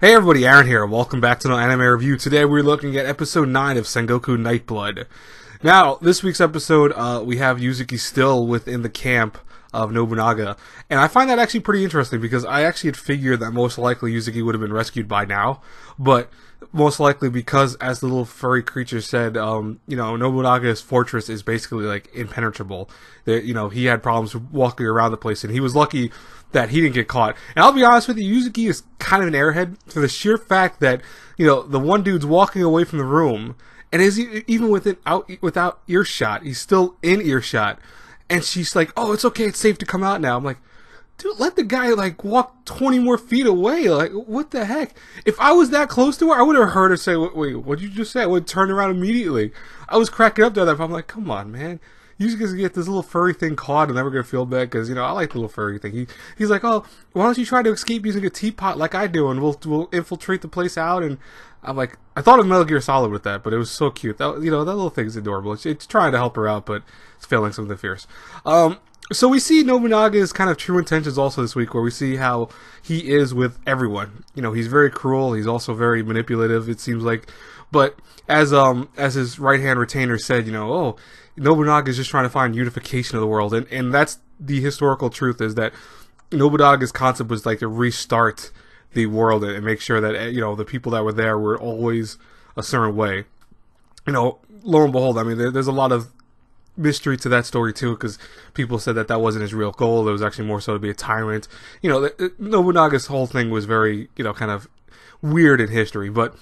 Hey everybody, Aaron here. Welcome back to another anime review. Today we're looking at episode 9 of Sengoku Night Blood. Now, this week's episode, we have Yuzuki still within the camp of Nobunaga. And I find that actually pretty interesting because I actually had figured that most likely Yuzuki would have been rescued by now. But most likely because, as the little furry creature said, Nobunaga's fortress is basically like impenetrable. He had problems walking around the place, and he was lucky that he didn't get caught. And I'll be honest with you, Yuzuki is kind of an airhead for the sheer fact that, the one dude's walking away from the room, and is even without earshot, he's still in earshot. And she's like, "Oh, it's okay, it's safe to come out now." I'm like, dude, let the guy, walk 20 more feet away. What the heck? If I was that close to her, I would have heard her say, "Wait, what did you just say?" I would turn around immediately. I was cracking up to that. I'm like, come on, man. You just gonna get this little furry thing caught and never gonna feel bad because, I like the little furry thing. He's like, "Oh, why don't you try to escape using a teapot like I do, and we'll infiltrate the place out." And I'm like, I thought of Metal Gear Solid with that, but it was so cute. That little thing's adorable. It's trying to help her out, but it's failing something fierce. So we see Nobunaga's kind of true intentions also this week, where we see how he is with everyone. He's very cruel. He's also very manipulative, it seems like. But as his right-hand retainer said, Nobunaga is just trying to find unification of the world. And that's the historical truth, is that Nobunaga's concept was to restart the world and make sure that, the people that were there were always a certain way. Lo and behold, there's a lot of mystery to that story too, because people said that wasn't his real goal. It was actually more so to be a tyrant. Nobunaga's whole thing was very, kind of weird in history, but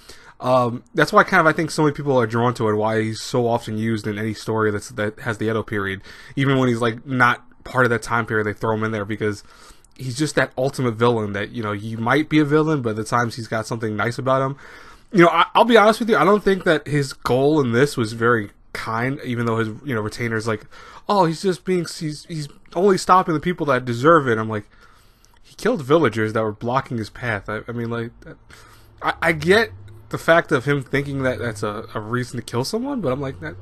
that's why I think so many people are drawn to it, why he's so often used in any story that has the Edo period. Even when he's not part of that time period, they throw him in there because he's just that ultimate villain that, you might be a villain, but at times he's got something nice about him. I'll be honest with you, I don't think that his goal in this was very kind, even though his retainer's like, "Oh, he's only stopping the people that deserve it." I'm like, he killed villagers that were blocking his path. I get the fact of him thinking that that's a reason to kill someone, but I'm like, that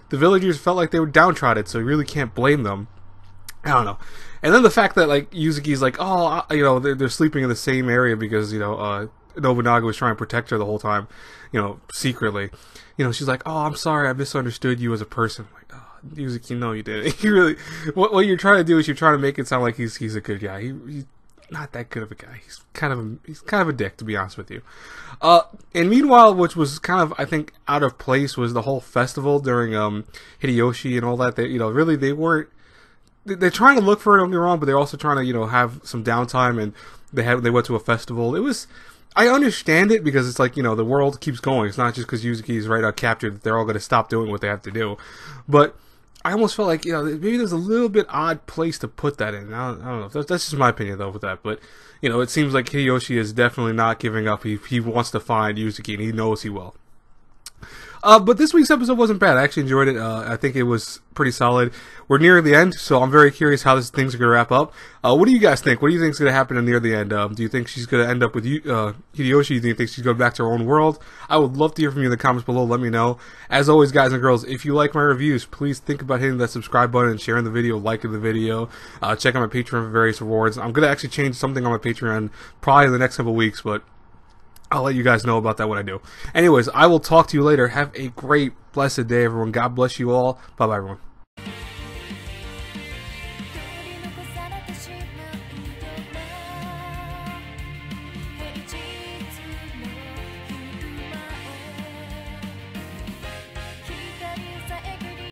the villagers felt like they were downtrodden, so you really can't blame them. I don't know. And then the fact that Yuzuki's like, "Oh, they're sleeping in the same area because Nobunaga was trying to protect her the whole time, secretly." She's like, "Oh, I'm sorry, I misunderstood you as a person." I'm like, "Oh, Yuzuki, no, you didn't." You really, what you're trying to do is you're trying to make it sound like he's a good guy. He's not that good of a guy. He's kind of a dick, to be honest with you. And meanwhile, which was kind of, I think, out of place, was the whole festival during Hideyoshi and all that. They, really they weren't. They're trying to look for it. Don't get me wrong, but they're also trying to have some downtime, and they went to a festival. It was. I understand it because it's the world keeps going. It's not just because Yuzuki is right out captured that they're all going to stop doing what they have to do. But I almost felt like, maybe there's a little bit odd place to put that in. I don't know. That's just my opinion, though, with that. But, it seems like Hideyoshi is definitely not giving up. He wants to find Yuzuki, and he knows he will. But this week's episode wasn't bad. I actually enjoyed it. I think it was pretty solid. We're near the end, so I'm very curious how things are going to wrap up. What do you guys think? What do you think is going to happen near the end? Do you think she's going to end up with Hideyoshi? Do you think she's going back to her own world? I would love to hear from you in the comments below. Let me know. As always, guys and girls, if you like my reviews, please think about hitting that subscribe button and sharing the video, liking the video. Check out my Patreon for various rewards. I'm going to actually change something on my Patreon probably in the next couple weeks, but I'll let you guys know about that when I do. Anyways, I will talk to you later. Have a great, blessed day, everyone. God bless you all. Bye-bye, everyone.